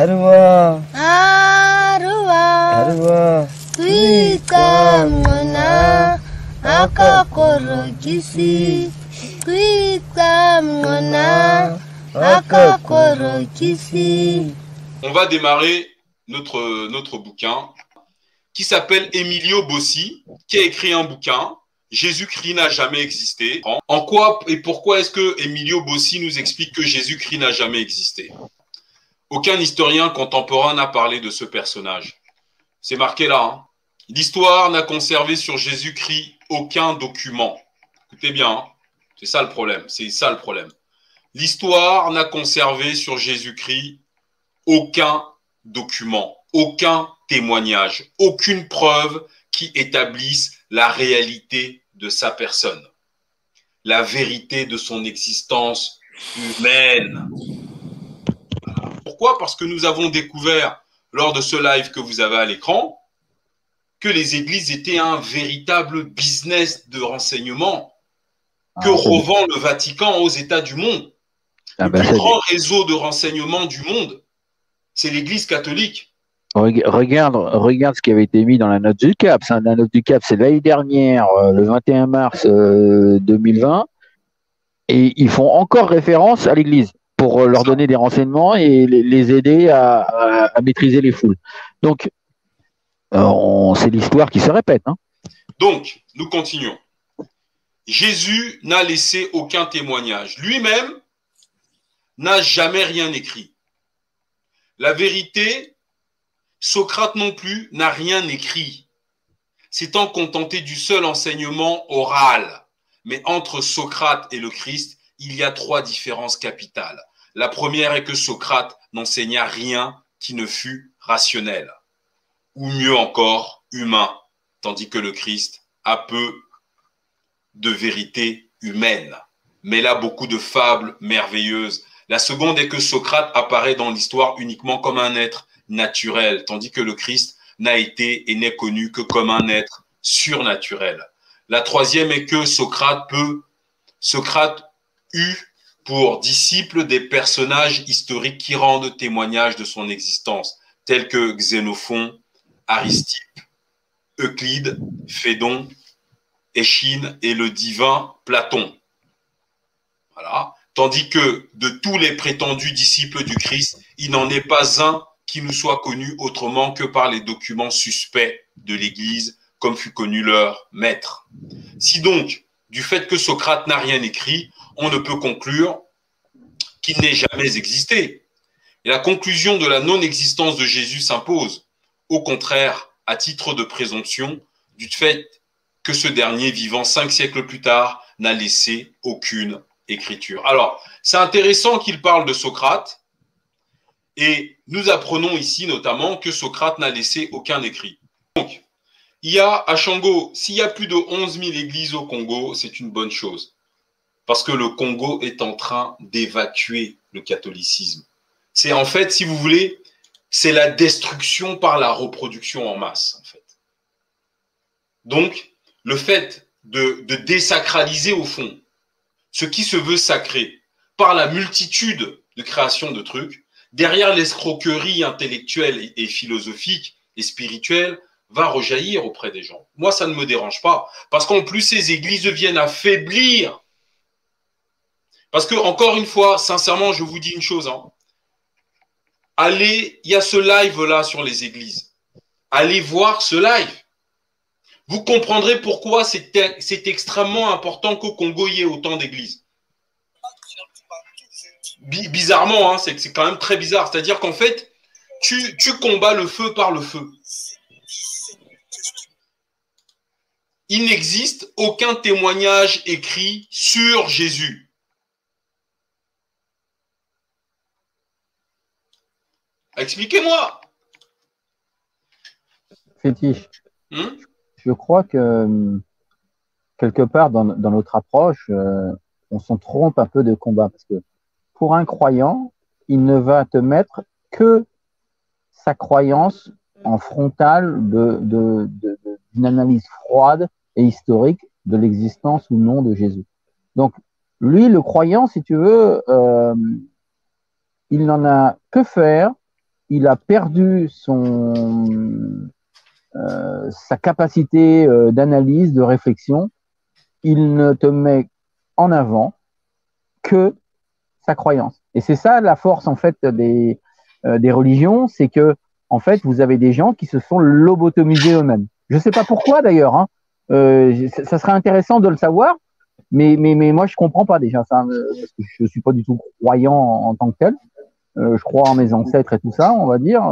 Arwa, Arwa, Arwa, Kwika Mwana, Akakorokisi, Kwika Mwana, Akakorokisi. On va démarrer notre bouquin qui s'appelle Emilio Bossi, qui a écrit un bouquin Jésus-Christ n'a jamais existé. En quoi et pourquoi est-ce que Emilio Bossi nous explique que Jésus-Christ n'a jamais existé? Aucun historien contemporain n'a parlé de ce personnage. C'est marqué là. Hein. L'histoire n'a conservé sur Jésus-Christ aucun document. Écoutez bien, hein. C'est ça le problème. C'est ça le problème. L'histoire n'a conservé sur Jésus-Christ aucun document, aucun témoignage, aucune preuve qui établisse la réalité de sa personne, la vérité de son existence humaine. Pourquoi? Parce que nous avons découvert lors de ce live que vous avez à l'écran que les églises étaient un véritable business de renseignement que revend le Vatican aux États du monde. Le plus grand réseau de renseignement du monde, c'est l'Église catholique. Regarde ce qui avait été mis dans la note du CAP. La note du CAP, c'est l'année dernière, le 21 mars 2020, et ils font encore référence à l'Église pour leur donner des renseignements et les aider à maîtriser les foules. Donc, c'est l'histoire qui se répète. Hein. Donc, nous continuons. Jésus n'a laissé aucun témoignage. Lui-même n'a jamais rien écrit. La vérité, Socrate non plus n'a rien écrit, s'étant contenté du seul enseignement oral. Mais entre Socrate et le Christ, il y a 3 différences capitales. La première est que Socrate n'enseigna rien qui ne fût rationnel, ou mieux encore, humain, tandis que le Christ a peu de vérité humaine, mais là beaucoup de fables merveilleuses. La seconde est que Socrate apparaît dans l'histoire uniquement comme un être naturel, tandis que le Christ n'a été et n'est connu que comme un être surnaturel. La troisième est que Socrate eut pour disciples des personnages historiques qui rendent témoignage de son existence, tels que Xénophon, Aristippe, Euclide, Phédon, Échine et le divin Platon. Voilà. Tandis que de tous les prétendus disciples du Christ, il n'en est pas un qui nous soit connu autrement que par les documents suspects de l'Église, comme fut connu leur maître. Si donc, du fait que Socrate n'a rien écrit, on ne peut conclure qu'il n'ait jamais existé. Et la conclusion de la non-existence de Jésus s'impose, au contraire, à titre de présomption, du fait que ce dernier, vivant 5 siècles plus tard, n'a laissé aucune écriture. Alors, c'est intéressant qu'il parle de Socrate, et nous apprenons ici notamment que Socrate n'a laissé aucun écrit. Donc, il y a à Shango, s'il y a plus de 11 000 églises au Congo, c'est une bonne chose, parce que le Congo est en train d'évacuer le catholicisme. C'est en fait, si vous voulez, c'est la destruction par la reproduction en masse, en fait. Donc, le fait de désacraliser au fond ce qui se veut sacré par la multitude de créations de trucs, derrière l'escroquerie intellectuelle et philosophique et spirituelle, va rejaillir auprès des gens. Moi, ça ne me dérange pas, parce qu'en plus, ces églises viennent affaiblir. Parce que, encore une fois, sincèrement, je vous dis une chose, hein. Allez, il y a ce live-là sur les églises. Allez voir ce live. Vous comprendrez pourquoi c'est extrêmement important qu'au Congo, il y ait autant d'églises. Bizarrement, hein, c'est quand même très bizarre. C'est-à-dire qu'en fait, tu combats le feu par le feu. Il n'existe aucun témoignage écrit sur Jésus. Expliquez-moi. Fétiche. Je crois que quelque part dans notre approche, on s'en trompe un peu de combat. Parce que pour un croyant, il ne va te mettre que sa croyance en frontal d'une analyse froide et historique de l'existence ou non de Jésus. Donc, lui, le croyant, si tu veux, il n'en a que faire il a perdu sa capacité d'analyse, de réflexion. Il ne te met en avant que sa croyance. Et c'est ça la force en fait des religions, c'est que en fait vous avez des gens qui se sont lobotomisés eux-mêmes. Je ne sais pas pourquoi d'ailleurs. Hein. Ça serait intéressant de le savoir, mais moi je comprends pas déjà ça, parce que je suis pas du tout croyant en tant que tel. Je crois en mes ancêtres et tout ça, on va dire.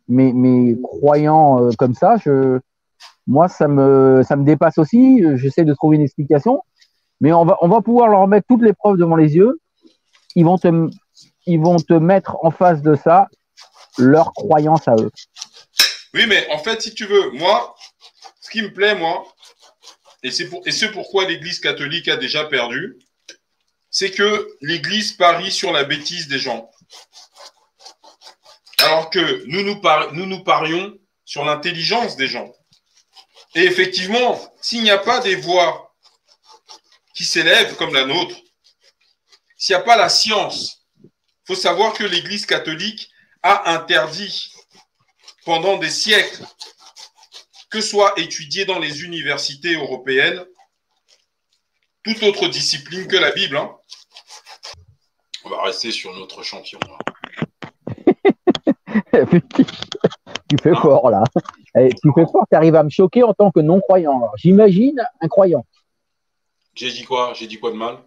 Mais croyant comme ça, moi ça me dépasse aussi. J'essaie de trouver une explication, mais on va pouvoir leur mettre toutes les preuves devant les yeux. Ils vont te mettre en face de ça leur croyance à eux. Oui, mais en fait, si tu veux, moi, ce qui me plaît, moi, et c'est pourquoi l'Église catholique a déjà perdu, c'est que l'Église parie sur la bêtise des gens. Alors que nous parions sur l'intelligence des gens. Et effectivement, s'il n'y a pas des voix qui s'élèvent comme la nôtre, s'il n'y a pas la science, il faut savoir que l'Église catholique a interdit pendant des siècles que soit étudiée dans les universités européennes toute autre discipline que la Bible. Hein. On va rester sur notre champion. Tu fais fort là. Tu fais fort, tu arrives à me choquer en tant que non-croyant. J'imagine un croyant. J'ai dit quoi? J'ai dit quoi de mal?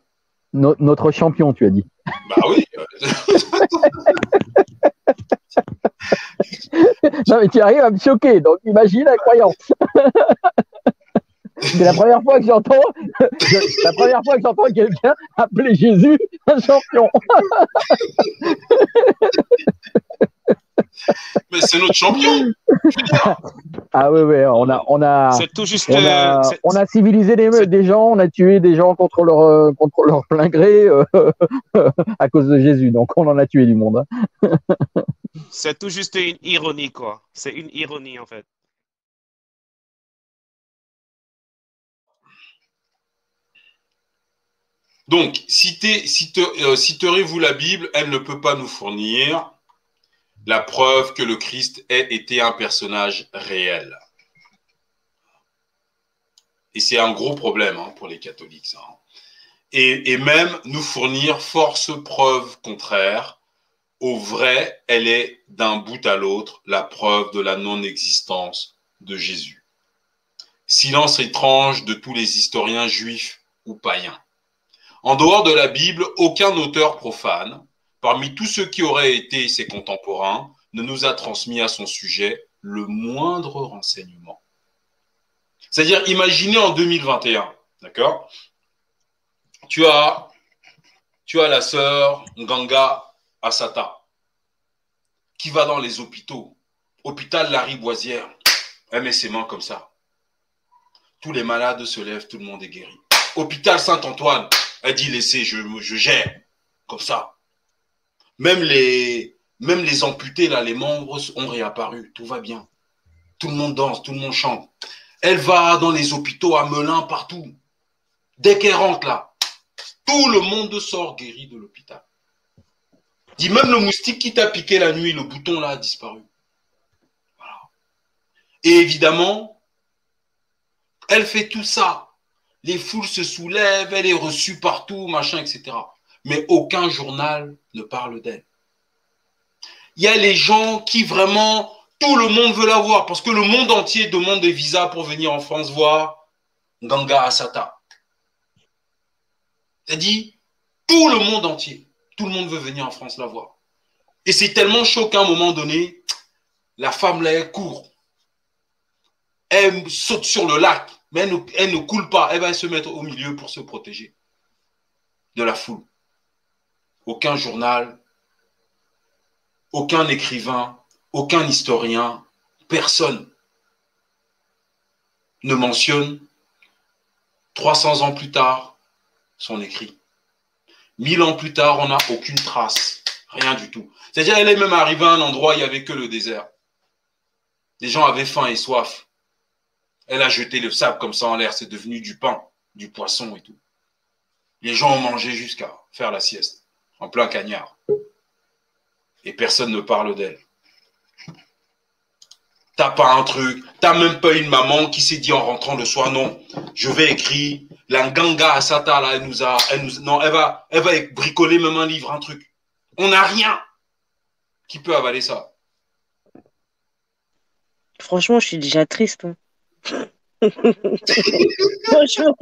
Notre champion, tu as dit. Bah oui. Non, mais tu arrives à me choquer, donc imagine un croyant. C'est la première fois que j'entends quelqu'un appeler Jésus un champion. Mais c'est notre champion. Ah oui, on a c'est tout juste, on a civilisé des gens, on a tué des gens contre leur plein gré à cause de Jésus. Donc on en a tué du monde. Hein. C'est tout juste une ironie, quoi. C'est une ironie, en fait. Donc, citerez-vous la Bible, elle ne peut pas nous fournir la preuve que le Christ ait été un personnage réel. Et c'est un gros problème hein, pour les catholiques, ça. Hein. Et même nous fournir force preuve contraire. Au vrai, elle est d'un bout à l'autre la preuve de la non-existence de Jésus. Silence étrange de tous les historiens juifs ou païens. En dehors de la Bible, aucun auteur profane, parmi tous ceux qui auraient été ses contemporains, ne nous a transmis à son sujet le moindre renseignement. C'est-à-dire, imaginez en 2021, d'accord ? Tu as la sœur Nganga Asata, qui va dans les hôpitaux. Hôpital Lariboisière, elle met ses mains comme ça. Tous les malades se lèvent, tout le monde est guéri. Hôpital Saint-Antoine, elle dit laissez, je gère, comme ça. Même les amputés, là, les membres ont réapparu, tout va bien. Tout le monde danse, tout le monde chante. Elle va dans les hôpitaux à Melun, partout. Dès qu'elle rentre là, tout le monde sort guéri de l'hôpital. Dit même le moustique qui t'a piqué la nuit, le bouton là a disparu. Voilà. Et évidemment, elle fait tout ça. Les foules se soulèvent, elle est reçue partout, machin, etc. Mais aucun journal ne parle d'elle. Il y a les gens qui vraiment, tout le monde veut la voir parce que le monde entier demande des visas pour venir en France voir Nganga Asata. C'est-à-dire, tout le monde entier, tout le monde veut venir en France la voir. Et c'est tellement chaud qu'à un moment donné, la femme là, elle court. Elle saute sur le lac, mais elle ne coule pas. Elle va se mettre au milieu pour se protéger de la foule. Aucun journal, aucun écrivain, aucun historien, personne ne mentionne 300 ans plus tard son écrit. 1000 ans plus tard, on n'a aucune trace, rien du tout. C'est-à-dire, elle est même arrivée à un endroit où il n'y avait que le désert. Les gens avaient faim et soif. Elle a jeté le sable comme ça en l'air, c'est devenu du pain, du poisson et tout. Les gens ont mangé jusqu'à faire la sieste, en plein cagnard. et personne ne parle d'elle. T'as pas un truc, t'as même pas une maman qui s'est dit en rentrant le soir, non, je vais écrire, la Nganga Asata, là, elle va bricoler même un livre, un truc. On n'a rien. Qui peut avaler ça? Franchement, je suis déjà triste. Hein. Franchement,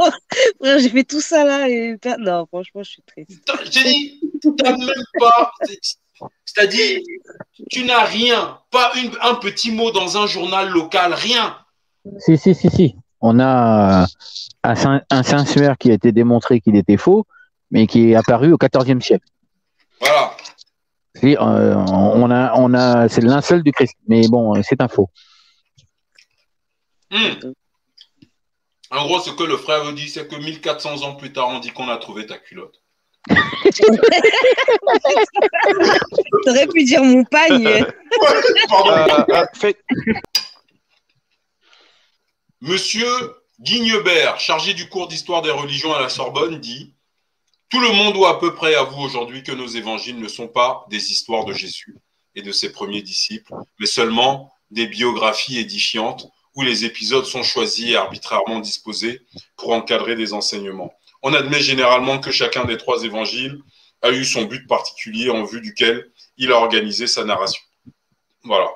frère, j'ai fait tout ça là. Et... Non, franchement, je suis triste. J'ai dit, t'as même pas. C'est-à-dire, tu n'as rien. Pas un petit mot dans un journal local, rien. Si. On a un Saint-Suaire qui a été démontré qu'il était faux, mais qui est apparu au XIVe siècle. Voilà. C'est le linceul du Christ, mais bon, c'est un faux. En gros, ce que le frère veut dire, c'est que 1400 ans plus tard, on dit qu'on a trouvé ta culotte. T'aurais pu dire mon pagne. Monsieur Guignebert, chargé du cours d'histoire des religions à la Sorbonne, dit « Tout le monde doit à peu près avouer aujourd'hui que nos évangiles ne sont pas des histoires de Jésus et de ses premiers disciples, mais seulement des biographies édifiantes où les épisodes sont choisis et arbitrairement disposés pour encadrer des enseignements. On admet généralement que chacun des 3 évangiles a eu son but particulier en vue duquel il a organisé sa narration. » Voilà.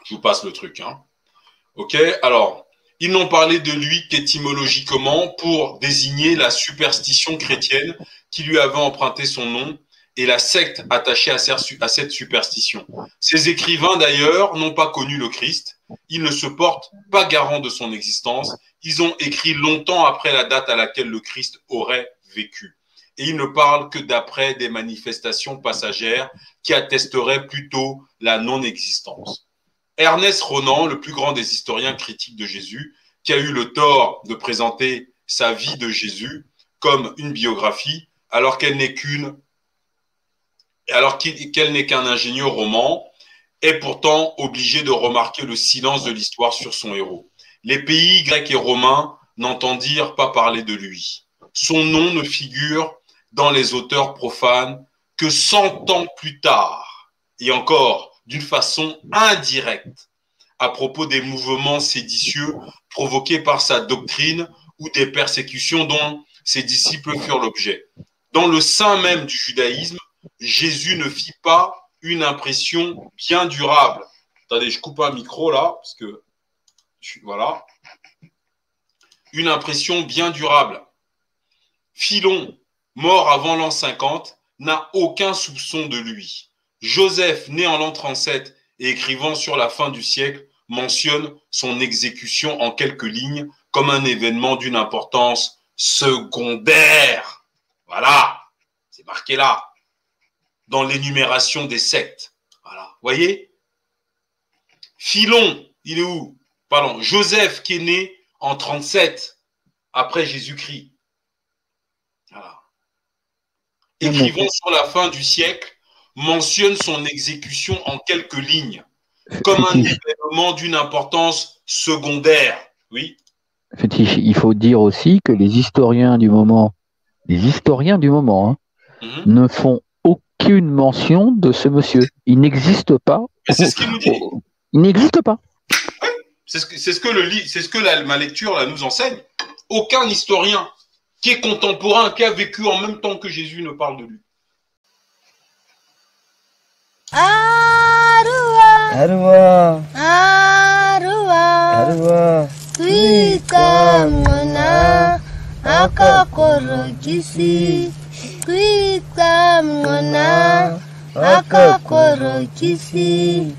Je vous passe le truc. Hein. OK. Alors, ils n'ont parlé de lui qu'étymologiquement pour désigner la superstition chrétienne qui lui avait emprunté son nom et la secte attachée à cette superstition. Ces écrivains, d'ailleurs, n'ont pas connu le Christ. Ils ne se portent pas garant de son existence. Ils ont écrit longtemps après la date à laquelle le Christ aurait vécu. Et ils ne parlent que d'après des manifestations passagères qui attesteraient plutôt la non-existence. Ernest Renan, le plus grand des historiens critiques de Jésus, qui a eu le tort de présenter sa vie de Jésus comme une biographie, alors qu'elle n'est qu'un ingénieux roman, est pourtant obligé de remarquer le silence de l'histoire sur son héros. Les pays grecs et romains n'entendirent pas parler de lui. Son nom ne figure dans les auteurs profanes que 100 ans plus tard, et encore d'une façon indirecte, à propos des mouvements séditieux provoqués par sa doctrine ou des persécutions dont ses disciples furent l'objet. Dans le sein même du judaïsme, Jésus ne fit pas une impression bien durable. Attendez, je coupe un micro là, parce que voilà. Une impression bien durable. Philon, mort avant l'an 50, n'a aucun soupçon de lui. Joseph, né en l'an 37 et écrivant sur la fin du siècle, mentionne son exécution en quelques lignes comme un événement d'une importance secondaire. Voilà, c'est marqué là, dans l'énumération des sectes. Voilà, voyez? Philon, il est où? Pardon, Joseph qui est né en 37 après Jésus-Christ. Voilà. Écrivant sur la fin du siècle, mentionne son exécution en quelques lignes, comme un événement d'une importance secondaire. Oui. Fétiche, il faut dire aussi que les historiens du moment, ne font aucune mention de ce monsieur. Il n'existe pas. C'est ce qu'il nous dit. Il n'existe pas. Oui. C'est ce que ma lecture là, nous enseigne. Aucun historien qui est contemporain, qui a vécu en même temps que Jésus ne parle de lui. Arwa Kuika mwana akakorokisi Kuika mwana akakorokisi